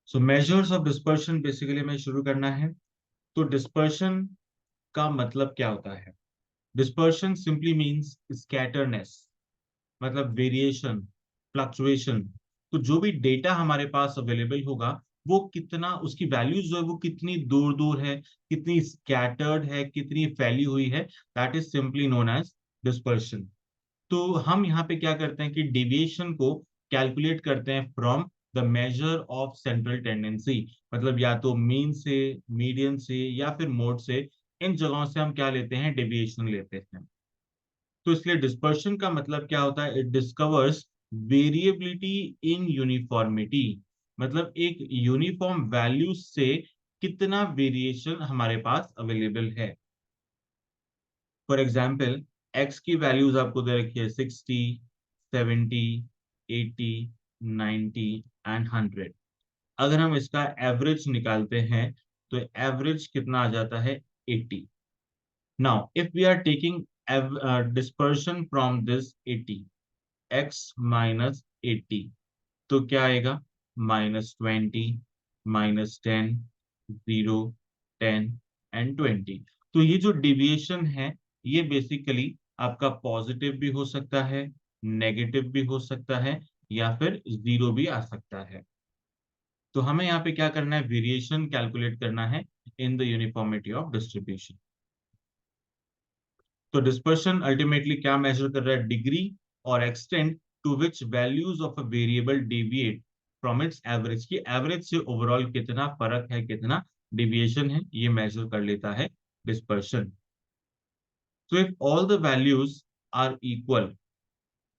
So measures of dispersion basically हमें शुरू करना है। तो डिस्पर्शन का मतलब क्या होता है? डिस्पर्शन सिंपली मीन्स स्कैटरनेस, मतलब वेरिएशन, फ्लक्चुएशन। तो जो भी डेटा हमारे पास अवेलेबल होगा, वो कितना, उसकी वैल्यूज जो है वो कितनी दूर दूर है, कितनी स्कैटर्ड है, कितनी फैली हुई है, that is simply known as dispersion. तो हम यहाँ पे क्या करते हैं कि डेविएशन को कैलकुलेट करते हैं from the measure of central tendency, मतलब या तो मीन से, मीडियन से, या फिर मोड से। इन जगहों से हम क्या लेते हैं? डेविएशन लेते हैं। तो इसलिए डिस्पर्शन का मतलब क्या होता है? It discovers variability in uniformity, मतलब एक यूनिफॉर्म वैल्यू से कितना वेरिएशन हमारे पास अवेलेबल है। फॉर एग्जाम्पल, एक्स की वैल्यूज आपको दे रखी है 60, 70, 80, 90 एंड 100। अगर हम इसका एवरेज निकालते हैं तो एवरेज कितना आ जाता है? 80। Now if we are taking dispersion from this 80, x minus 80, तो क्या आएगा? -20, -10, 0, 10 एंड 20। तो ये जो डिविएशन है, ये बेसिकली आपका पॉजिटिव भी हो सकता है, नेगेटिव भी हो सकता है, या फिर जीरो भी आ सकता है। तो हमें यहाँ पे क्या करना है? वेरिएशन कैलकुलेट करना है in the uniformity of distribution. तो डिस्पर्शन अल्टीमेटली क्या मेजर कर रहा है? डिग्री और extent to which values of a variable deviate from its average, की एवरेज से ओवरऑल कितना फर्क है, कितना डिविएशन है, ये मेजर कर लेता है डिस्पर्शन। तो if all the values are equal,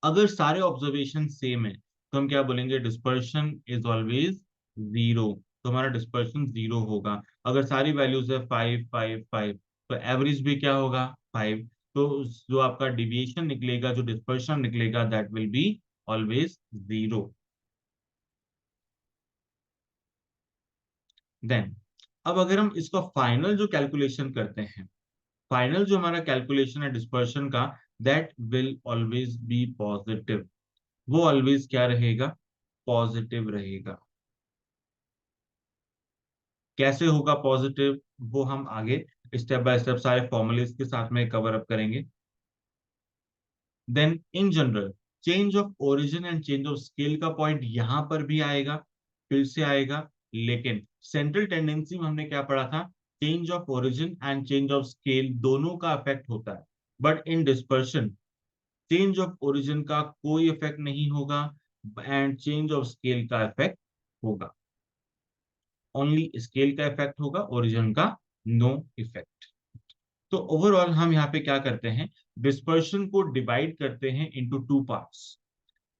अगर सारे ऑब्जर्वेशन सेम है, तो हम क्या बोलेंगे? Dispersion is always zero. तो हमारा डिस्पर्शन जीरो होगा। अगर सारी वैल्यूज है 5, 5, 5, तो एवरेज भी क्या होगा? 5। तो जो आपका डिविएशन निकलेगा, जो डिस्पर्शन निकलेगा, that will be always zero. Then अब अगर हम इसका फाइनल जो कैलकुलेशन करते हैं, फाइनल जो हमारा कैलकुलेशन है डिस्पर्शन का, that will always be positive. वो ऑलवेज क्या रहेगा? पॉजिटिव रहेगा। कैसे होगा पॉजिटिव, वो हम आगे स्टेप बाय स्टेप सारे फॉर्मूलेस के साथ में कवर अप करेंगे। Then in general, change of origin and change of scale का पॉइंट यहां पर भी आएगा, फिर से आएगा। लेकिन सेंट्रल टेंडेंसी में हमने क्या पढ़ा था? Change of origin and change of scale दोनों का इफेक्ट होता है। But in dispersion, change of origin का कोई इफेक्ट नहीं होगा, एंड चेंज ऑफ स्केल का इफेक्ट होगा। ओनली स्केल का इफेक्ट होगा, ओरिजिन का नो इफेक्ट। तो ओवरऑल हम यहाँ पे क्या करते हैं? डिस्पर्शन को डिवाइड करते हैं इनटू टू पार्ट्स।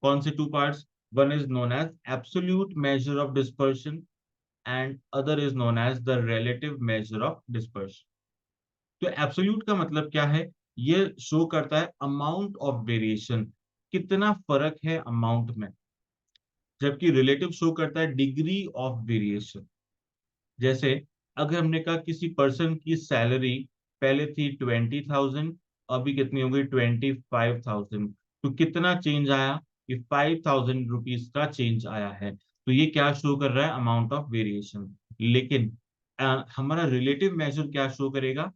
कौन से two parts? One is known as absolute measure of dispersion and other is known as the relative measure of dispersion. तो एब्सोल्यूट का मतलब क्या है? ये शो करता है अमाउंट ऑफ वेरिएशन, कितना फर्क है अमाउंट में। जबकि रिलेटिव शो करता है डिग्री ऑफ वेरिएशन। जैसे अगर हमने कहा किसी पर्सन की सैलरी पहले थी 20,000, अभी कितनी हो गई? 25,000। तो कितना चेंज आया? कि 5,000 रुपीज का चेंज आया है। तो ये क्या शो कर रहा है? Amount of variation. लेकिन हमारा रिलेटिव मेजर क्या शो करेगा?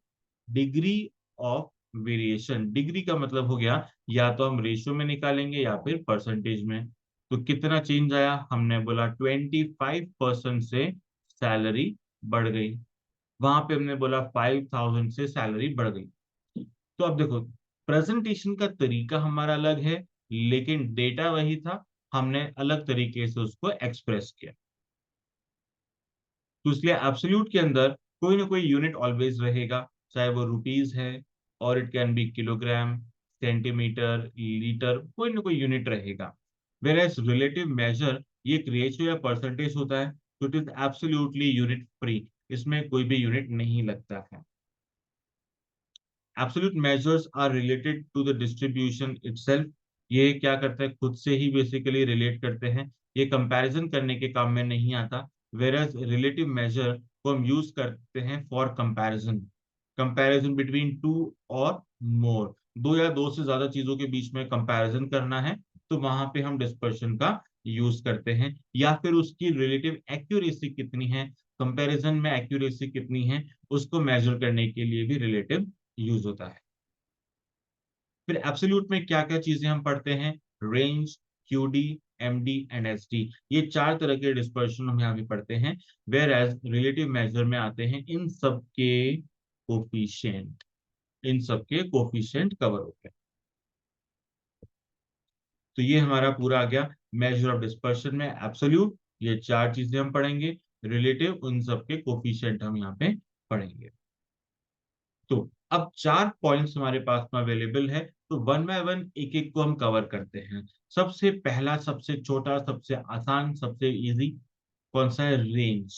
Degree of variation. डिग्री का मतलब हो गया, या तो हम रेशियो में निकालेंगे या फिर परसेंटेज में। तो कितना चेंज आया? हमने बोला 25% से सैलरी बढ़ गई। वहां पे हमने बोला 5,000 से सैलरी बढ़ गई। तो अब देखो, प्रेजेंटेशन का तरीका हमारा अलग है, लेकिन डेटा वही था, हमने अलग तरीके से उसको एक्सप्रेस किया। तो इसलिए एब्सोल्यूट के अंदर कोई ना कोई यूनिट ऑलवेज रहेगा, चाहे वो रुपीज है, और it can B kilogram, centimetre, litre, कोई ना कोई यूनिट रहेगा। वेर एज रिलेटिव मेजर ये एक रेशियो या परसेंटेज होता है, तो it is absolutely unit free, इसमें कोई भी यूनिट नहीं लगता है। Absolute measures are related to the distribution itself. ये क्या करते हैं? खुद से ही बेसिकली रिलेट करते हैं, ये कंपैरिजन करने के काम में नहीं आता। वेरएज रिलेटिव मेजर को हम यूज करते हैं for comparison, comparison between two और मोर, दो या दो से ज्यादा चीजों के बीच में कंपैरिजन करना है, तो वहां पे हम डिस्पर्शन का यूज करते हैं, या फिर उसकी रिलेटिव एक्यूरेसी कितनी है, कंपैरिजन में एक्यूरेसी कितनी है, उसको मेजर करने के लिए भी रिलेटिव यूज होता है। फिर एब्सोल्यूट में क्या क्या चीजें हम पढ़ते हैं, range, QD, MD and SD, ये चार तरह के डिस्पर्शन हम यहाँ भी पढ़ते हैं। वेयर एज रिलेटिव मेजर में आते हैं इन सब के कोफिशिएंट, इन सब के कोफिशिएंट कवर होते हैं। तो ये हमारा पूरा आ गया मेजर ऑफ डिस्पर्शन में एब्सोल्यूट, ये चार चीजें हम पढ़ेंगे, रिलेटिव उन सब के कोफिशिएंट हम यहाँ पे पढ़ेंगे। तो अब चार पॉइंट्स हमारे पास में अवेलेबल है, तो वन बाय वन एक एक को हम कवर करते हैं। सबसे पहला, सबसे छोटा, सबसे आसान, सबसे इजी कौन सा है, range.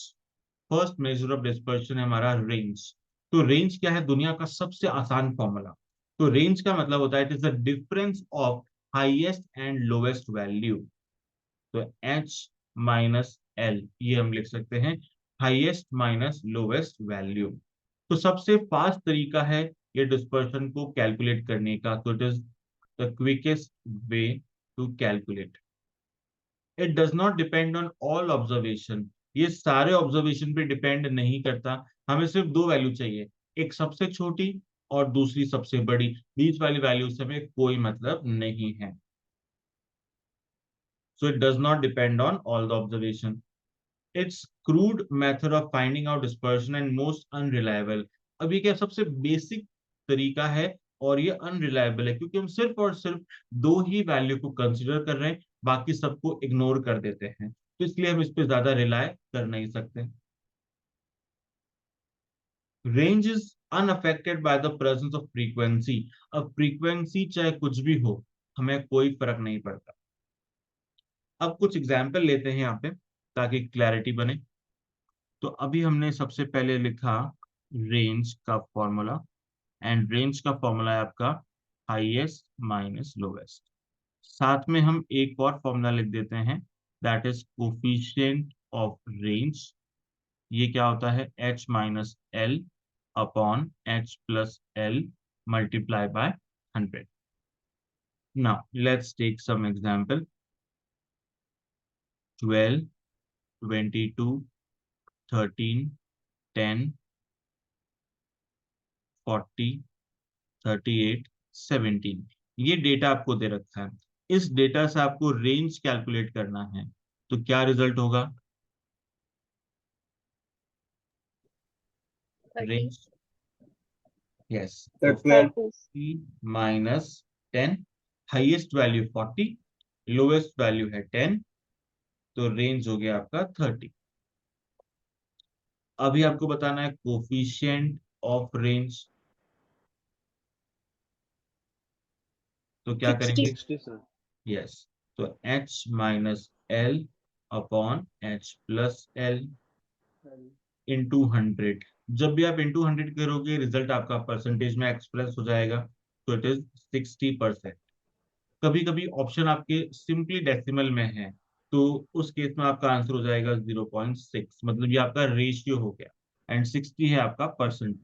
First major of dispersion है हमारा रेंज। तो रेंज क्या है, दुनिया का सबसे आसान फॉर्मूला। तो रेंज का मतलब होता है it is the difference of highest and lowest value. तो एच माइनस एल, ये हम लिख सकते हैं हाईएस्ट माइनस लोवेस्ट वैल्यू। तो सबसे फास्ट तरीका है ये डिस्पर्शन को कैलकुलेट करने का, तो it is the quickest way to calculate. It does not depend on all observation, ये सारे ऑब्जर्वेशन पे डिपेंड नहीं करता। हमें सिर्फ दो वैल्यू चाहिए, एक सबसे छोटी और दूसरी सबसे बड़ी, बीच वाली वैल्यू से हमें कोई मतलब नहीं है। So it does not depend on all the observation. It's crude method of finding out dispersion and most unreliable. अब ये क्या सबसे बेसिक तरीका है और ये अनरिलायबल है, क्योंकि हम सिर्फ और सिर्फ दो ही वैल्यू को कंसिडर कर रहे हैं, बाकी सबको इग्नोर कर देते हैं, तो इसलिए हम इस पे ज्यादा रिलाय कर नहीं सकते। Range is unaffected bye the presence of frequency. अब फ्रीक्वेंसी चाहे कुछ भी हो, हमें कोई फर्क नहीं पड़ता। अब कुछ एग्जाम्पल लेते हैं यहाँ पे ताकि क्लैरिटी बने। तो अभी हमने सबसे पहले लिखा रेंज का फॉर्मूला, एंड रेंज का फॉर्मूला है आपका हाईएस्ट माइनस लोवेस्ट। साथ में हम एक और फॉर्मूला लिख देते हैं, that is coefficient of range. ये क्या होता है, H minus L upon H plus L multiply by 100। Now let's take some example. 12, 22, 13, 10, 40, 38, 17, ये डेटा आपको दे रखा है। इस डेटा से आपको रेंज कैलकुलेट करना है, तो क्या रिजल्ट होगा, 30, रेंज, यस, तो 12, 40 minus 10, highest value 40, lowest value है 10, तो रेंज हो गया आपका 30। अभी आपको बताना है कोफिशिएंट ऑफ रेंज, तो क्या 60, करेंगे, 60 सर। यस, तो h minus L upon H plus L into 100। जब भी आप इंटू 100 करोगे, रिजल्ट आपका परसेंटेज में एक्सप्रेस हो जाएगा, तो इट इज 60%। कभी कभी ऑप्शन आपके सिंपली डेसिमल में है, तो उस केस में आपका आंसर हो जाएगा 0.6, मतलब ये आपका रेशियो हो गया, एंड 60 है आपका परसेंट।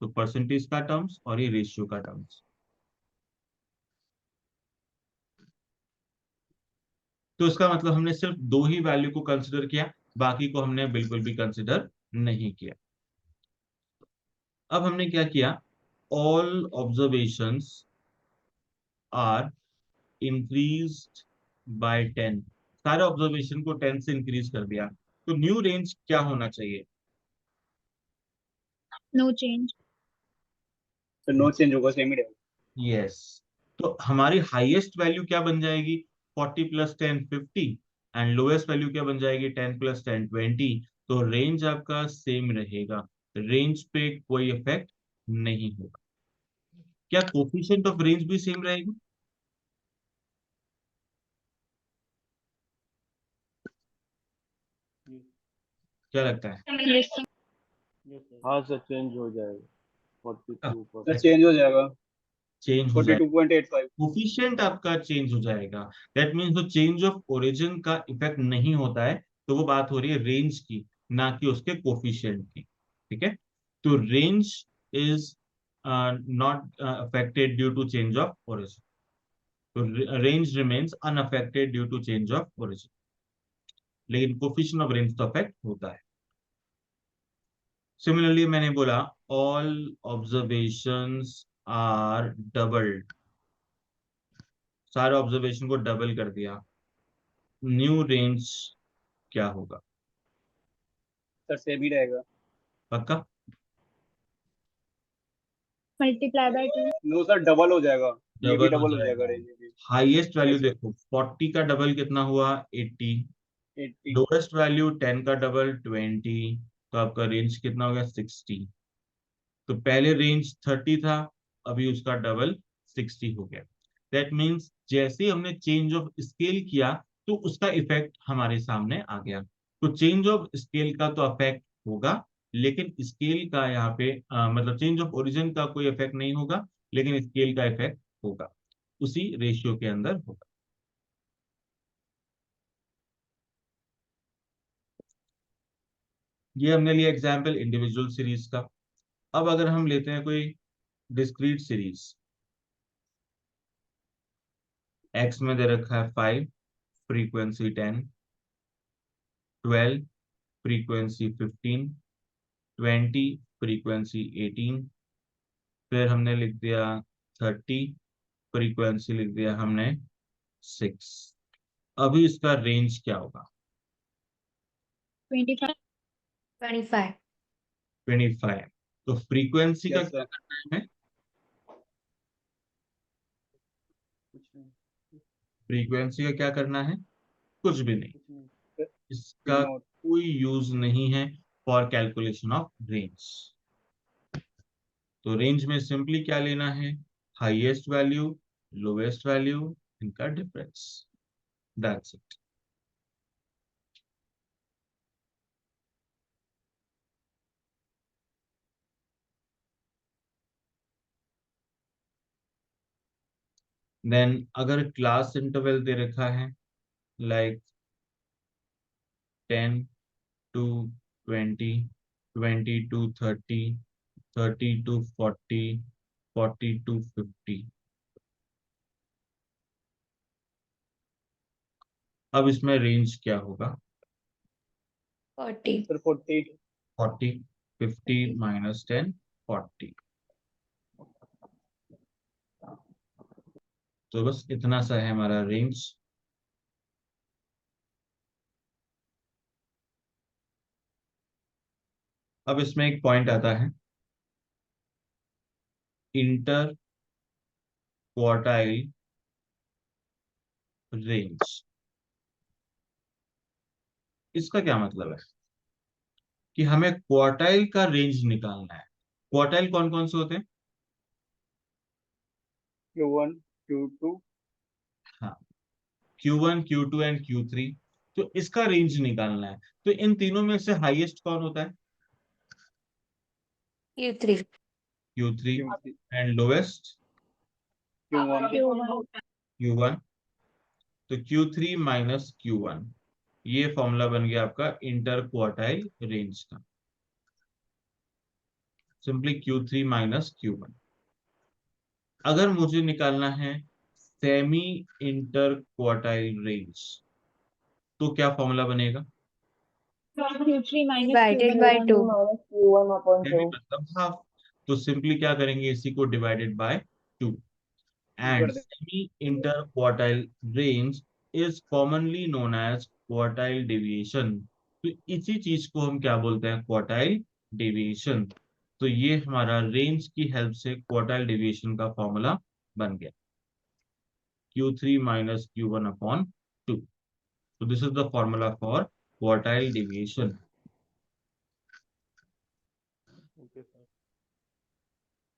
तो परसेंटेज का टर्म्स और ये रेशियो का टर्म्स। तो इसका मतलब हमने सिर्फ दो ही वैल्यू को कंसिडर किया, बाकी को हमने बिल्कुल भी कंसिडर नहीं किया। अब हमने क्या किया, all observations are increased by 10, सारे ऑब्जर्वेशन को 10 से इंक्रीज कर दिया, तो न्यू रेंज क्या होना चाहिए, no change, तो नो चेंज होगा, सेम ही रहेगा। यस। तो हमारी हाईएस्ट वैल्यू क्या बन जाएगी, 40 प्लस 10 50, एंड लोएस्ट वैल्यू क्या बन जाएगी, 10 प्लस 10 20, तो रेंज आपका सेम रहेगा, रेंज पे कोई इफेक्ट नहीं होगा। क्या कोफिशिएंट ऑफ रेंज भी सेम रहेगा, क्या लगता है, yes sir, हाँ सर, चेंज हो जाएगा, अब 42%। चेंज हो जाएगा, चेंज हो जाएगा, 42.85। कोफिशिएंट आपका चेंज हो जाएगा। दैट मीन्स जो चेंज ऑफ ओरिजिन का इफेक्ट नहीं होता है, तो वो बात हो रही है रेंज की, ना कि उसके कोफिशिएंट की, ठीक है। तो range is not affected due to change of origin. तो range remains unaffected due to change of origin, लेकिन कोफिशिएंट ऑफ रेंज तो अफेक्ट होता है। सिमिलरली मैंने बोला ऑल ऑब्जर्वेशंस आर डबल्ड, सारे ऑब्जर्वेशन को डबल कर दिया, न्यू रेंज क्या होगा? सर सेम ही रहेगा। पक्का? Multiply by 2। No sir, double हो जाएगा। ये भी डबल हो डबल हो जाएगा, जाएगा। रेंज भी। Highest value yes sir. देखो 40 का डबल कितना हुआ? 80। 80। लोएस्ट वैल्यू 10 का डबल 20, तो आपका रेंज कितना हो गया? 60। तो पहले रेंज 30 था, अभी उसका डबल 60 हो गया। दैट मीन्स जैसे ही हमने चेंज ऑफ स्केल किया तो उसका इफेक्ट हमारे सामने आ गया। तो चेंज ऑफ स्केल का तो अफेक्ट होगा, लेकिन स्केल का यहाँ पे मतलब चेंज ऑफ ओरिजिन का कोई इफेक्ट नहीं होगा, लेकिन स्केल का इफेक्ट होगा, उसी रेशियो के अंदर होगा। ये हमने लिया एग्जाम्पल इंडिविजुअल सीरीज का। अब अगर हम लेते हैं कोई डिस्क्रीट सीरीज, एक्स में दे रखा है 5, फ्रीक्वेंसी 10, 12 फ्रीक्वेंसी 15, 20 फ्रीक्वेंसी 18, फिर हमने लिख दिया 30, फ्रीक्वेंसी लिख दिया हमने 6। अभी इसका रेंज क्या होगा? 25। 25। 25। तो फ्रीक्वेंसी का यस क्या सर। करना है? कुछ नहीं। फ्रीक्वेंसी का क्या करना है? कुछ भी नहीं, कुछ नहीं। इसका इग्नोर। कोई यूज नहीं है फॉर कैलकुलेशन ऑफ रेंज। तो रेंज में सिंपली क्या लेना है? हाईएस्ट वैल्यू, लोवेस्ट वैल्यू, इनका डिफरेंस, दैट्स इट। देन अगर क्लास इंटरवल दे रखा है like 10 to 20, 20 to 30, 30 to 40, 40 to 50, अब इसमें रेंज क्या होगा? 40। सर 40। 40, 50 माइनस 10, 40। तो बस इतना सा है हमारा रेंज। अब इसमें एक पॉइंट आता है इंटर क्वार्टाइल रेंज। इसका क्या मतलब है? कि हमें क्वार्टाइल का रेंज निकालना है। क्वार्टाइल कौन कौन से होते हैं? Q1, Q2। हाँ, Q1, Q2 एंड Q3। तो इसका रेंज निकालना है। तो इन तीनों में से हाईएस्ट कौन होता है? Q3। Q3। Q3। And lowest? Q1। Q1। तो Q3 माइनस Q1, ये फॉर्मूला बन गया आपका इंटर क्वार्टाइल रेंज का। Simply Q3 minus Q1। अगर मुझे निकालना है सेमी इंटर क्वार्टाइल रेंज, तो क्या फॉर्मूला बनेगा? Q3 minus Divided Q1 by 2। Semi मतलब हाफ। तो सिंपली क्या करेंगे, इसी को डिवाइडेड बाय 2। कर एंड दे। Semi inter quartile range is commonly known as quartile deviation. तो इसी चीज को हम क्या बोलते हैं? Quartile deviation. तो ये हमारा रेंज की हेल्प से क्वार्टाइल डेविएशन का फॉर्मूला बन गया, Q3 minus Q1 upon 2. So this is the formula for quartile deviation. Okay sir.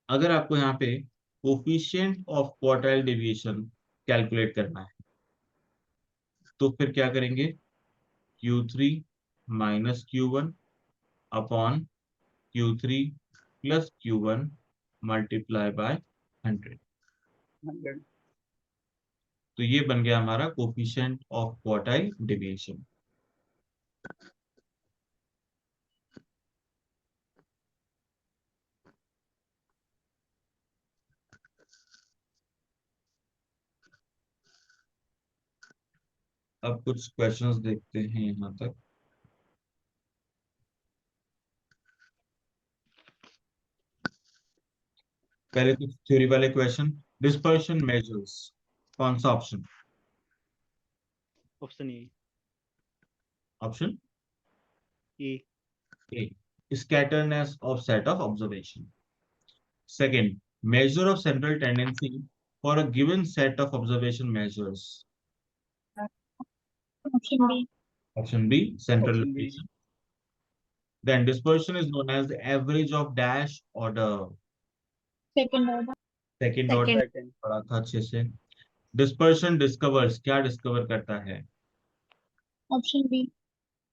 अगर आपको यहाँ पे coefficient of quartile deviation calculate करना है, तो फिर क्या करेंगे? Q3 minus Q1 upon Q3 plus Q1 multiply by 100। 100। तो ये बन गया हमारा कोफिशिएंट ऑफ क्वार्टाइल डेविएशन। अब कुछ क्वेश्चंस देखते हैं यहाँ तक। पहले कुछ थ्योरी वाले क्वेश्चन। डिस्पर्शन मेजर्स, कौन सा option? Option A. Option A. A, scatterness of set of observation. Second, measure of central tendency for a given set of observation measures. Option B. Option B, central option B. location. Then dispersion is known as the average of dash order. Second order. Second order Second. Second. पढ़ा था अच्छे से। Dispersion discovers, क्या discover करता है? Option B.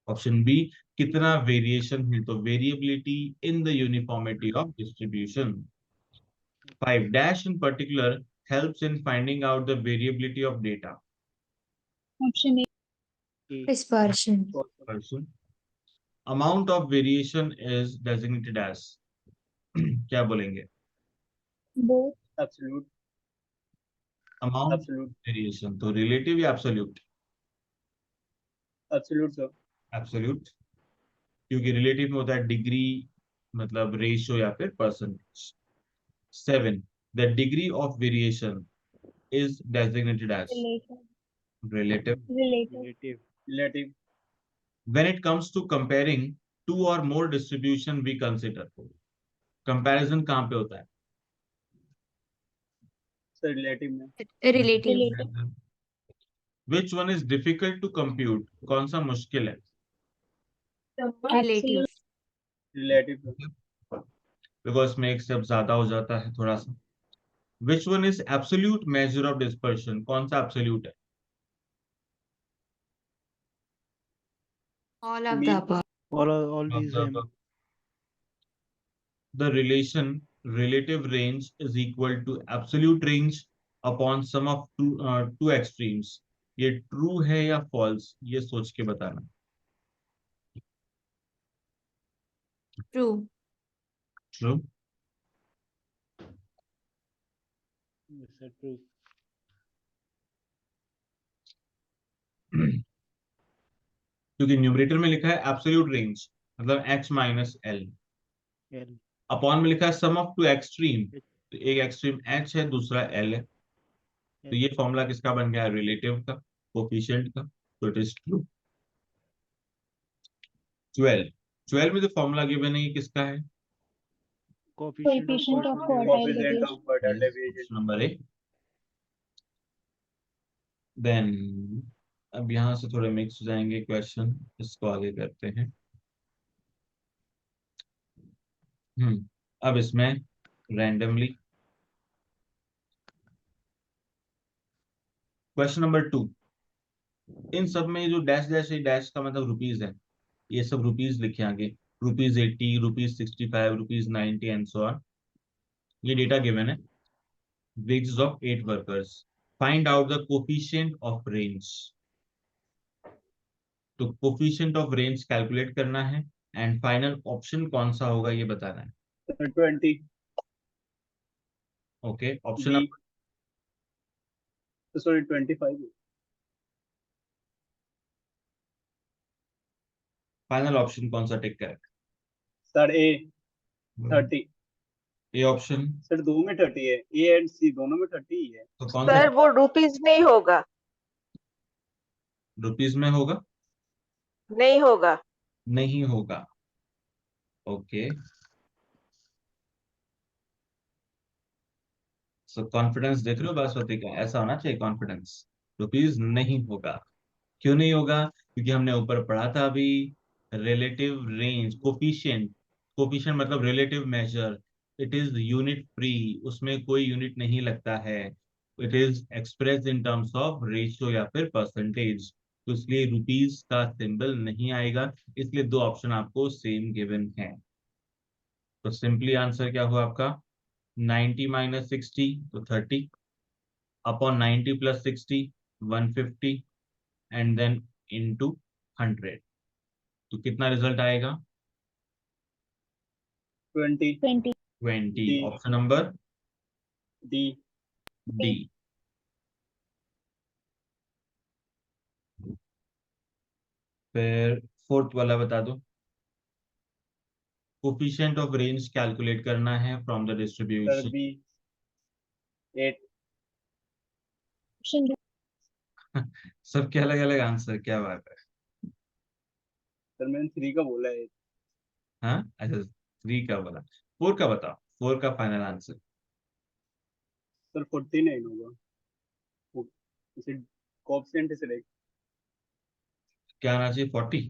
Option B, कितना variation है, तो variability in the uniformity of distribution. 5, dash in particular helps in finding out the variability of data. Option A. A. Dispersion. Person. Amount of variation is designated as क्या बोलेंगे? Both. Absolute. Amount absolute. Variation, तो relative या absolute? Absolute sir. Absolute, क्योंकि relative में होता है degree, मतलब ratio या फिर percentage. 7, the degree of variation is designated as Relative. Relative. Relative. Relative. Relative. When it comes to comparing two or more distribution, we consider comparison कहाँ पे होता है? सर रिलेटिव में। Relative. Relative. Which one is difficult to compute? कौन सा मुश्किल है? Relative. Absolute. Relative. Because में एक स्टेप ज्यादा हो जाता है थोड़ा सा। Which one is absolute measure of dispersion? कौन सा absolute है? All of B. the above. All B same. The relation relative range is equal to absolute range upon sum of two extremes. ये true है या false, ये सोच के बताना। True. True. Sir true. क्योंकि न्यूमरेटर में लिखा है एब्सोल्यूट रेंज, मतलब x minus L, L. Upon में लिखा है सम ऑफ टू एक्सट्रीम, तो एक एक्सट्रीम h है, दूसरा l है, तो ये फॉर्मूला किसका बन गया? रिलेटिव का, कोफिशिएंट का, तो इट इज ट्रू। 12, 12 में जो फॉर्मूला गिवन है ये किसका है? Coefficient of quartile coefficient deviation. Of quartile option deviation. Number A. Then अब यहाँ से थोड़े मिक्स हो जाएंगे क्वेश्चन, इसको आगे करते हैं। अब इसमें रैंडमली क्वेश्चन नंबर 2, इन सब में जो डैश डैश है, डैश का मतलब रुपीज है, ये सब रुपीज लिखे आगे, ₹80, ₹65, ₹90 एंड सो ऑन। ये डेटा गिवन है, wages of 8 workers, find out the coefficient of range। तो कोफिशिएंट ऑफ रेंज कैलकुलेट करना है, एंड फाइनल ऑप्शन कौन सा होगा ये बताना है। 20। Okay, option B. Number, sorry 25। Final option कौन सा टिक करेगा? Sir A 30। A option, sir दो में 30 है, ए एंड सी दोनों में 30 ही है। तो कौन सा सर वो रुपीज नहीं होगा, रुपीज में होगा? नहीं होगा। नहीं होगा। ओके, सो कॉन्फिडेंस देख रहे हो बासमती का, ऐसा होना चाहिए कॉन्फिडेंस। रुपीज नहीं होगा। क्यों नहीं होगा? क्योंकि हमने ऊपर पढ़ा था अभी, रिलेटिव रेंज कोफिशिएंट, कोफिशिएंट मतलब relative major, it is unit free, उसमें कोई यूनिट नहीं लगता है, it is express in terms of ratio या फिर परसेंटेज, तो इसलिए रुपीज का सिंबल नहीं आएगा, इसलिए दो ऑप्शन आपको सेम गिवन है। तो सिंपली आंसर क्या हुआ आपका? 90 माइनस 60 तो 30, upon 90 plus 60 150, and then into 100, तो कितना रिजल्ट आएगा? 20। 20. 20। D. Option number D. D. फिर फोर्थ वाला बता दो। कोफिशिएंट ऑफ रेंज कैलकुलेट करना है from the sir distribution. B 8 option सबके अलग अलग आंसर, क्या बात है। सर मैंने 3 का बोला है। हाँ अच्छा, 3 का बोला। 4 का बताओ, 4 का फाइनल आंसर। सर 49 होगा। वो- इसे कोएफिशिएंट से लेके क्या आना चाहिए, 40?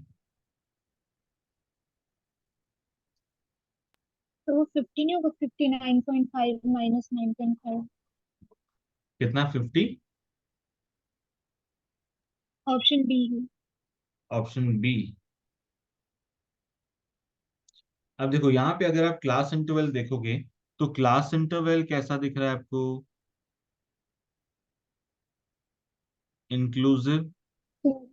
तो वो 50 नहीं होगा, 59.5 माइनस 9.5। कितना, 50? ऑप्शन बी है। Option B. अब देखो यहाँ पे अगर आप क्लास इंटरवल देखोगे तो क्लास इंटरवल कैसा दिख रहा है आपको, इंक्लूसिव। तो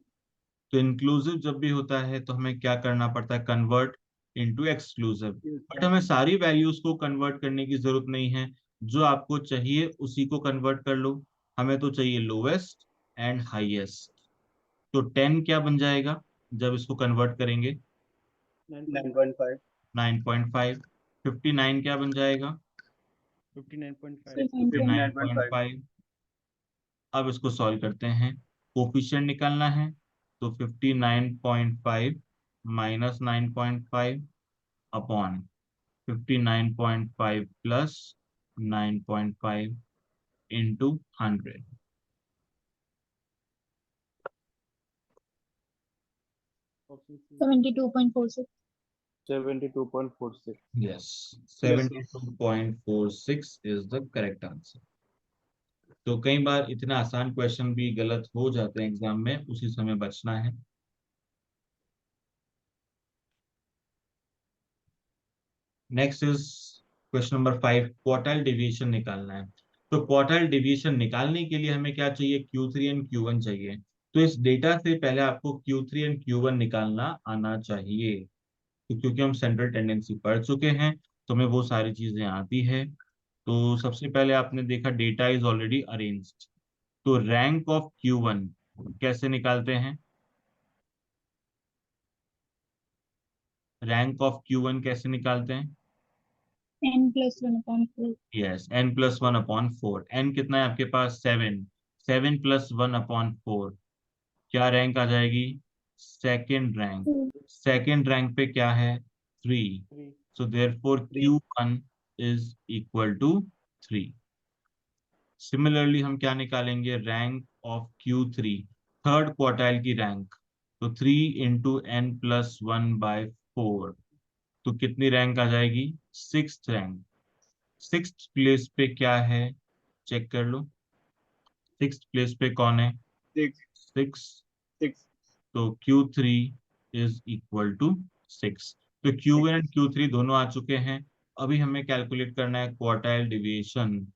इंक्लूसिव जब भी होता है तो हमें क्या करना पड़ता है, कन्वर्ट इनटू एक्सक्लूसिव। बट हमें सारी वैल्यूज को कन्वर्ट करने की जरूरत नहीं है, जो आपको चाहिए उसी को कन्वर्ट कर लो। हमें तो चाहिए लोवेस्ट एंड हाईएस्ट। तो 10 क्या बन जाएगा जब इसको कन्वर्ट करेंगे, 9.5 9.5। 59 क्या बन जाएगा, 59.5 59.5। 59.5। अब इसको सॉल्व करते हैं, कोफिशिएंट निकालना है। तो 59.5 minus 9.5 upon 59.5 plus 9.5 into 100। 72.46। 72.46 yes, yes 72.46 is the correct answer. तो कई बार इतना आसान क्वेश्चन भी गलत हो जाते हैं एग्जाम में, उसी समय बचना है। Next is question number 5, quartile division निकालना है। तो क्वार्टाइल डिवीजन निकालने के लिए हमें क्या चाहिए, Q3 एंड Q1 चाहिए। तो इस डेटा से पहले आपको Q3 एंड Q1 निकालना आना चाहिए। तो क्योंकि हम सेंट्रल टेंडेंसी पढ़ चुके हैं तो हमें वो सारी चीजें आती है। तो सबसे पहले आपने देखा डेटा इज ऑलरेडी अरेंज्ड। तो रैंक ऑफ Q1 कैसे निकालते हैं, रैंक ऑफ Q1 कैसे निकालते हैं। n+1/4। Yes, n+1/4। n कितना है आपके पास, 7। 7+1/4 क्या रैंक आ जाएगी, सेकेंड रैंक। सेकेंड रैंक पे क्या है, 3। So therefore 3 Q1 is equal to 3। Similarly हम क्या निकालेंगे, rank of Q3, third quartile की रैंक। तो 3 × n+1/4, तो कितनी रैंक आ जाएगी, सिक्स्थ रैंक। सिक्स्थ प्लेस पे क्या है, चेक कर लो, सिक्स्थ प्लेस पे कौन है, 6 6। 6 तो Q3 इज इक्वल टू 6। तो Q1 एंड Q3 दोनों आ चुके हैं। अभी हमें कैलकुलेट करना है quartile deviation.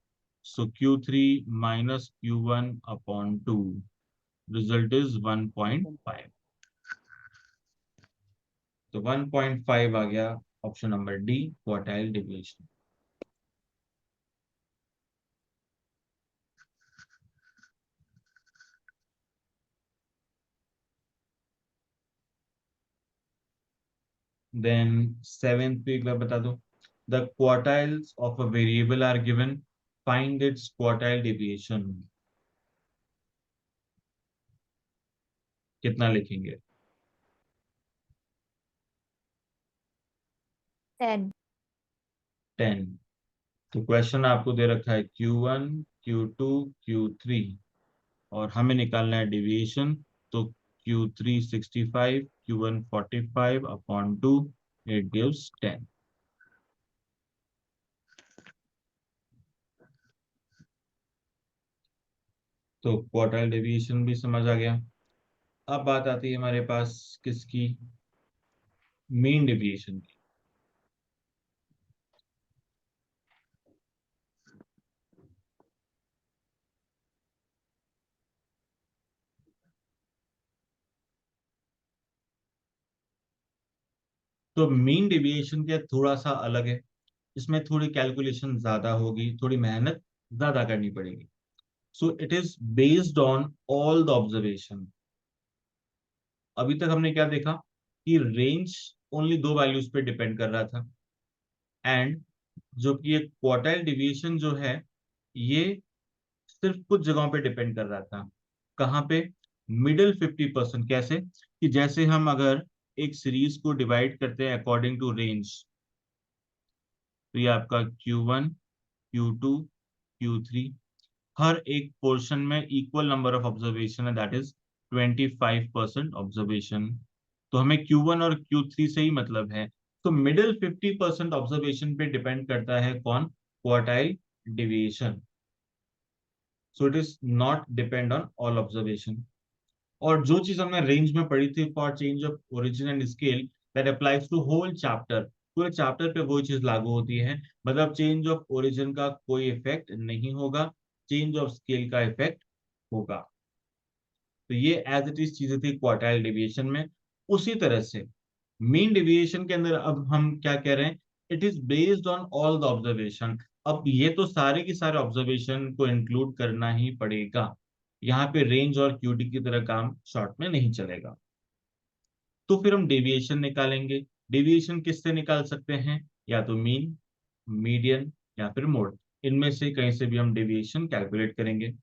So Q3 minus Q1/2, result is 1.5। तो 1.5 आ गया, option number D, quartile deviation. Then seventh पे एक बार बता दो, the quartiles of a variable are given, find its quartile deviation. कितना लिखेंगे, 10. 10। तो क्वेश्चन आपको दे रखा है Q1, Q2, Q3 और हमें निकालना है डेविएशन। तो Q3 65, Q1 45/2, इट गिव्स 10। तो क्वार्टाइल डेविएशन भी समझ आ गया। अब बात आती है हमारे पास किसकी, मीन डेविएशन की। तो मीन डेविएशन क्या थोड़ा सा अलग है, इसमें थोड़ी कैलकुलेशन ज्यादा होगी, थोड़ी मेहनत ज्यादा करनी पड़ेगी। सो it is based on all the observation. अभी तक हमने क्या देखा कि रेंज ओनली दो वैल्यूज पे डिपेंड कर रहा था, एंड जो कि एक क्वार्टाइल डिवीएशन जो है ये सिर्फ कुछ जगहों पे डिपेंड कर रहा था। कहाँ पे? मिडिल 50%। कैसे? कि जैसे हम अगर एक सीरीज को डिवाइड करते हैं अकॉर्डिंग टू रेंज, तो ये आपका Q1, Q2, Q3, हर एक पोर्शन में इक्वल नंबर ऑफ ऑब्जर्वेशन है, दैट इज 25% ऑब्जर्वेशन। तो हमें Q1 और Q3 से ही मतलब है। तो मिडिल 50% ऑब्जर्वेशन पे डिपेंड करता है कौन? Quartile deviation. So it is not depend on all observation. और जो चीज हमने रेंज में पढ़ी थी for change of origin and scale, that applies to whole chapter, पूरे चैप्टर पे वो चीज लागू होती है। मतलब चेंज ऑफ ओरिजिन का कोई इफेक्ट नहीं होगा, चेंज ऑफ स्केल का इफेक्ट होगा। तो ये एज इट इज चीजें थी क्वार्टाइल डेविएशन में। उसी तरह से मीन डेविएशन के अंदर अब हम क्या कह रहे हैं? It is based on all the observation. अब ये तो सारे के सारे ऑब्जर्वेशन को इंक्लूड करना ही पड़ेगा, यहाँ पे रेंज और क्यूटी की तरह काम शॉर्ट में नहीं चलेगा। तो फिर हम डेविएशन निकालेंगे। डेविएशन किससे निकाल सकते हैं? या तो मीन, मीडियन या फिर मोड, इनमें से कहीं से भी हम डेविएशन कैलकुलेट करेंगे।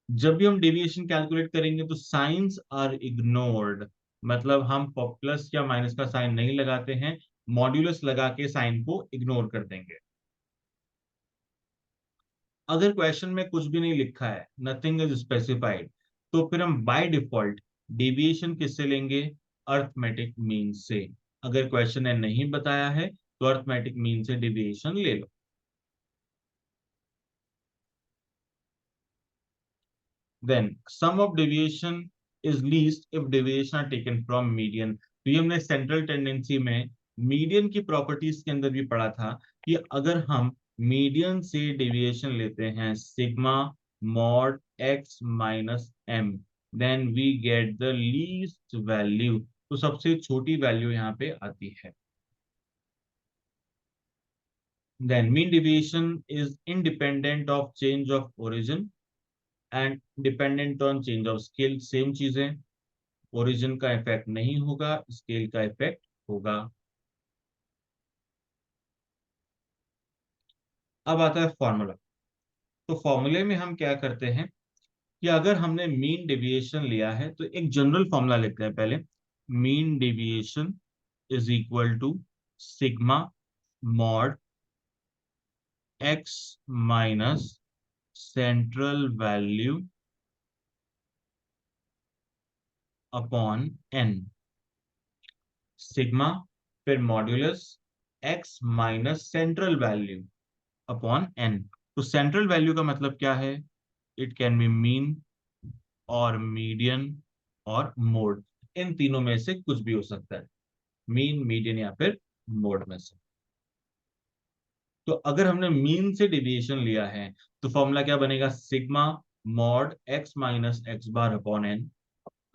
जब भी हम डेविएशन कैलकुलेट करेंगे तो साइंस आर इग्नोर्ड, मतलब हम प्लस या माइनस का साइन नहीं लगाते हैं, मॉड्यूलस लगा के साइन को इग्नोर कर देंगे। अगर क्वेश्चन में कुछ भी नहीं लिखा है, नथिंग इज स्पेसिफाइड, तो फिर हम बाय डिफॉल्ट डेविएशन किससे लेंगे? अर्थमेटिक मीन से। अगर क्वेश्चन ने नहीं बताया है तो अर्थमेटिक मीन से डेविएशन ले लो। Then sum of deviation is least if deviation are taken from median। तो ये हमने सेंट्रल टेंडेंसी में मीडियन की प्रॉपर्टीज के अंदर भी पढ़ा था कि अगर हम मीडियन से डेविएशन लेते हैं sigma mod x minus m, then we get the least value. तो सबसे छोटी वैल्यू यहाँ पे आती है। Then mean deviation is independent of change of origin and dependent on change of scale. Same चीजें, ओरिजिन का इफेक्ट नहीं होगा, स्केल का इफेक्ट होगा। अब आता है फॉर्मूला। तो फॉर्मूले में हम क्या करते हैं कि अगर हमने मीन डेविएशन लिया है तो एक जनरल फॉर्मूला लिखते हैं पहले। Mean deviation is equal to sigma mod x minus central value upon n. Sigma फिर modulus x minus central value upon n. तो सेंट्रल वैल्यू का मतलब क्या है? इट कैन बी मीन और मीडियन और मोड, इन तीनों में से कुछ भी हो सकता है, मीन, मीडियन या फिर मोड में से। तो अगर हमने मीन से डेविएशन लिया है तो फॉर्मूला क्या बनेगा? Sigma mod x minus x bar upon n.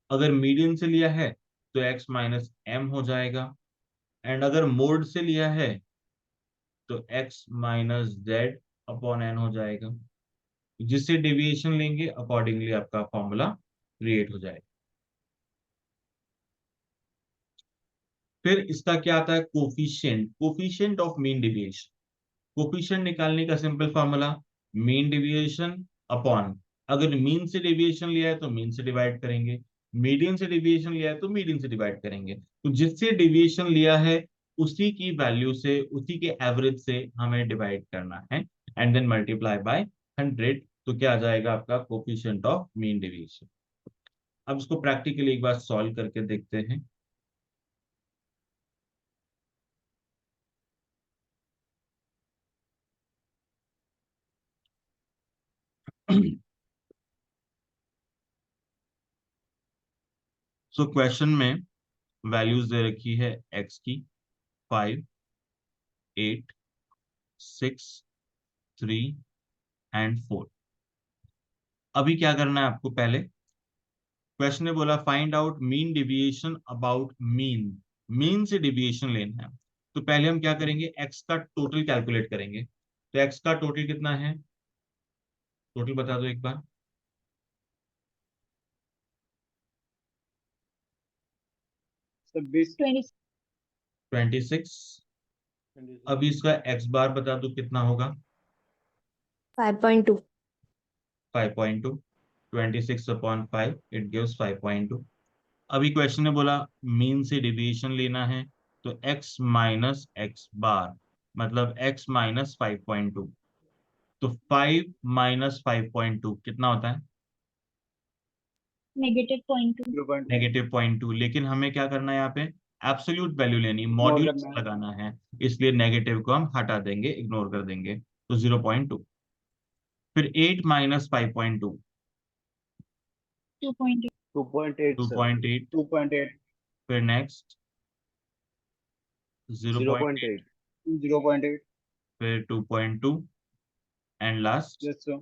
अगर मीडियन से लिया है तो एक्स माइनस एम हो जाएगा, एंड अगर मोड से लिया है तो x minus z upon n हो जाएगा। जिससे डेविएशन लेंगे अकॉर्डिंगली आपका फॉर्मूला क्रिएट हो जाएगा। फिर इसका क्या आता है? Coefficient, coefficient of mean deviation. Coefficient निकालने का simple formula mean deviation upon, अगर मीन से डेविएशन लिया है तो मीन से डिवाइड करेंगे, मीडियन से डेविएशन लिया है तो मीडियन से डिवाइड करेंगे। तो जिससे डेविएशन लिया है उसी की वैल्यू से, उसी के एवरेज से हमें डिवाइड करना है, एंड देन मल्टीप्लाई बाय 100। तो क्या आ जाएगा आपका? Coefficient of mean deviation. अब इसको प्रैक्टिकली एक बार सॉल्व करके देखते हैं। सो क्वेश्चन में वैल्यूज दे रखी है एक्स की 5, 8, 6, 3 एंड 4। अभी क्या करना है आपको? पहले क्वेश्चन ने बोला find out mean deviation about mean, mean से डेविएशन लेना है। तो पहले हम क्या करेंगे? एक्स का टोटल कैलकुलेट करेंगे। तो एक्स का टोटल कितना है? टोटल बता दो एक बार। सर 20 26। अब इसका x बार बता दो कितना होगा। 5.2. 5.2। 26/5 इट गिव्स 5.2। अभी क्वेश्चन ने बोला मीन से डेविएशन लेना है, तो x माइनस एक्स बार मतलब x माइनस 5.2। तो 5 माइनस 5.2 कितना होता है? -0.2. 0.2 -0.2। लेकिन हमें क्या करना है यहाँ पे? एब्सोल्यूट वैल्यू लेनी, इग्नोर मॉड्यूलस करना है। लगाना है, इसलिए नेगेटिव को हम हटा देंगे, इग्नोर कर देंगे। तो 0.2। फिर 8 माइनस 5.2 2.8. 2.8 सर 2.8। 2.8 फिर नेक्स्ट 0.8। 0.8 0.8 फिर 2.2 एंड लास्ट यस सर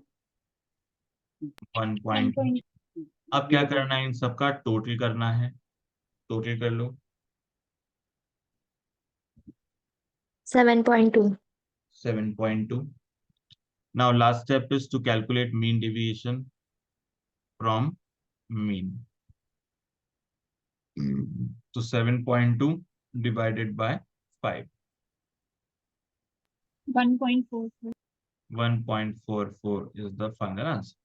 1.2। 1. अब क्या करना है? इन सबका टोटल करना है, टोटल कर लो। 7.2. 7.2। Now last step is to calculate mean deviation from mean. So 7.2 divided by 5, 1.44. 1.44 is the final answer.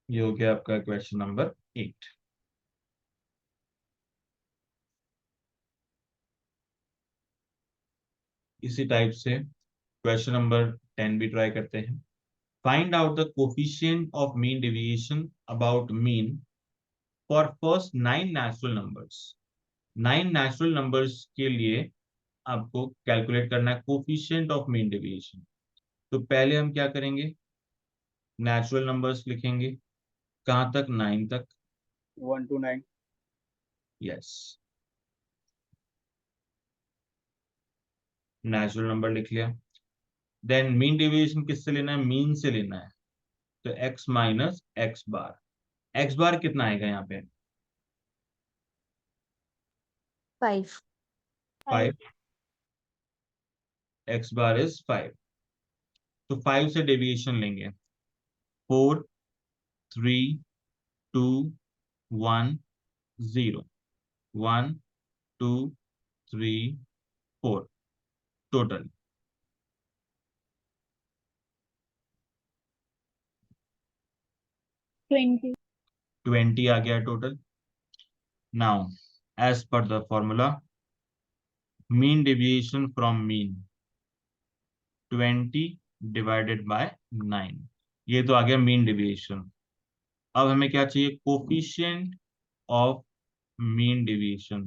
ये हो गया आपका क्वेश्चन नंबर 8। इसी टाइप से क्वेश्चन नंबर 10 भी ट्राई करते हैं। Find out the coefficient of mean deviation about mean for first 9 natural numbers. 9 natural numbers के लिए आपको कैलकुलेट करना है कोफिशिएंट ऑफ मीन डेविएशन। तो पहले हम क्या करेंगे? नेचुरल नंबर्स लिखेंगे। कहां तक? 9 तक। 1 to 9 यस, नेचुरल नंबर लिख लिया। देन मीन डेविएशन किससे लेना है? मीन से लेना है। तो x माइनस एक्स बार। एक्स बार कितना आएगा यहाँ पे? 5. 5। X bar is 5। तो 5 से डेविएशन लेंगे। 4 3 2 1 0 1 2 3 4 टोटल 20. 20 आ गया total. Now as per the formula mean deviation from mean 20 divided by 9। ये तो आ गया मीन डेविएशन। अब हमें क्या चाहिए? Coefficient of mean deviation.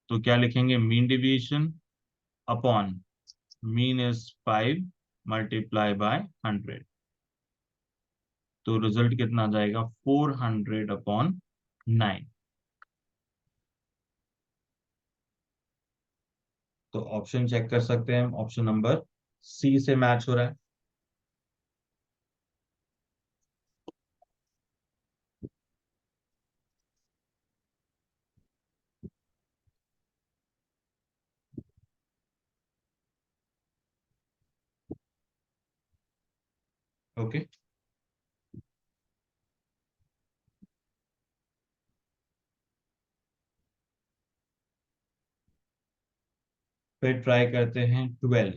तो क्या लिखेंगे? Mean deviation upon mean is 5 multiply by 100। तो रिजल्ट कितना आ जाएगा? 400/9। तो ऑप्शन चेक कर सकते हैं हम, ऑप्शन नंबर सी से मैच हो रहा है। ओके, फिर ट्राई करते हैं 12।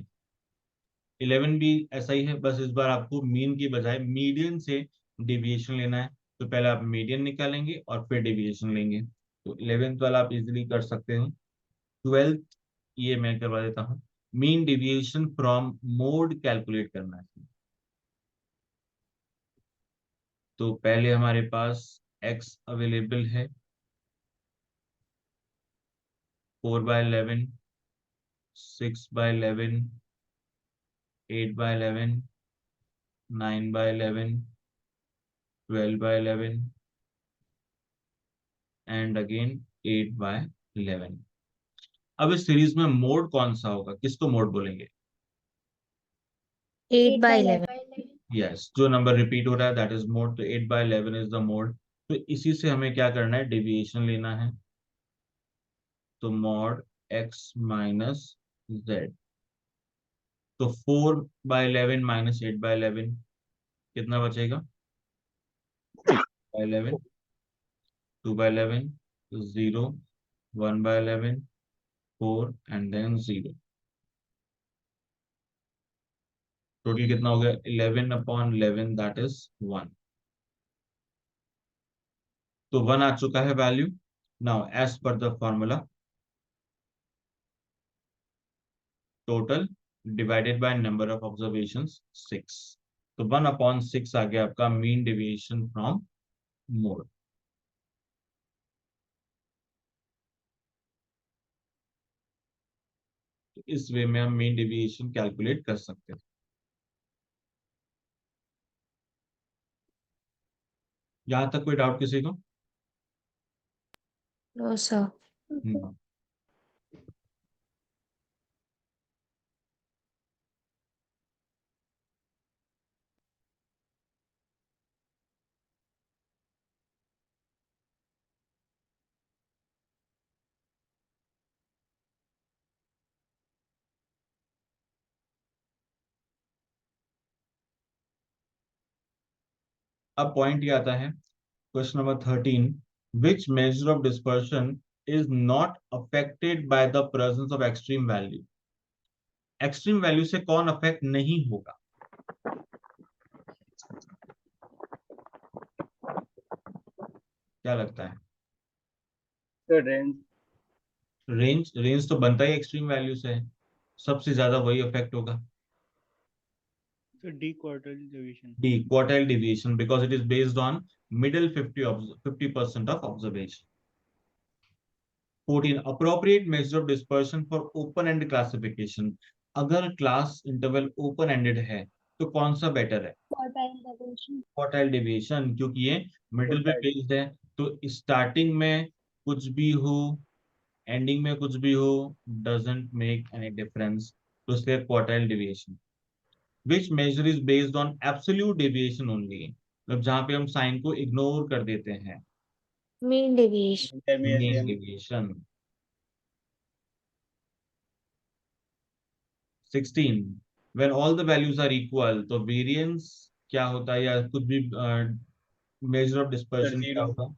11 भी ऐसा ही है, बस इस बार आपको मीन की बजाय मीडियन से डेविएशन लेना है। तो पहले आप मीडियन निकालेंगे और फिर डेविएशन लेंगे। तो 11th वाला आप इजीली कर सकते हैं। 12th ये मैं करवा देता हूँ। Mean deviation from mode calculate करना है। तो पहले हमारे पास x अवेलेबल है 4/11, 6/11, 8/11, 9/11, 12/11 एंड अगेन 8/11। अब इस सीरीज में मोड कौन सा होगा? किसको मोड बोलेंगे? 8/11. यस, जो नंबर रिपीट हो रहा है दैट इज मोड, तो 8/11 इज द मोड। तो इसी से हमें क्या करना है, डेविएशन लेना है। तो मॉड x माइनस जेड, तो 4/11 माइनस 8/11 कितना बचेगा, 11, 2/11, 0, 1/11, 4 एंड देन 0। टोटल कितना हो गया, 11/11 दैट इज 1। तो 1 आ चुका है value. Now as per the formula, total divided by number of observations 6। तो 1/6 आ गया आपका मीन डेविएशन फ्रॉम मोड। तो इस वे में हम मीन डेविएशन कैलकुलेट कर सकते हैं। यहां तक कोई डाउट किसी को? No sir. हम्म। अब पॉइंट ये आता है, question number 13, which measure of dispersion is not affected by the presence of extreme value. Extreme value से कौन अफेक्ट नहीं होगा? क्या लगता है? Sir range. रेंज तो बनता ही एक्सट्रीम वैल्यू से है, सबसे ज्यादा वही अफेक्ट होगा। So D quartile deviation. D quartile deviation, because it is based on middle 50% of observation. 14, appropriate measure of dispersion for open end classification। अगर क्लास इंटरवल ओपन एंडेड है तो कौन सा बेटर है? quartile deviation. क्वार्टाइल डेविएशन, क्योंकि ये middle पे based है। तो स्टार्टिंग में कुछ भी हो, एंडिंग में कुछ भी हो, डजंट मेक एनी डिफरेंस, तो इसलिए quartile deviation. Which measure is based on absolute deviation only, मतलब जहां पे हम साइन को इग्नोर कर देते हैं। Mean deviation. Mean deviation. 16, when all the values are equal, तो वेरिएंस क्या होता है, या कुछ भी मेजर ऑफ सर डिस्पर्शन क्या जीरो। होगा?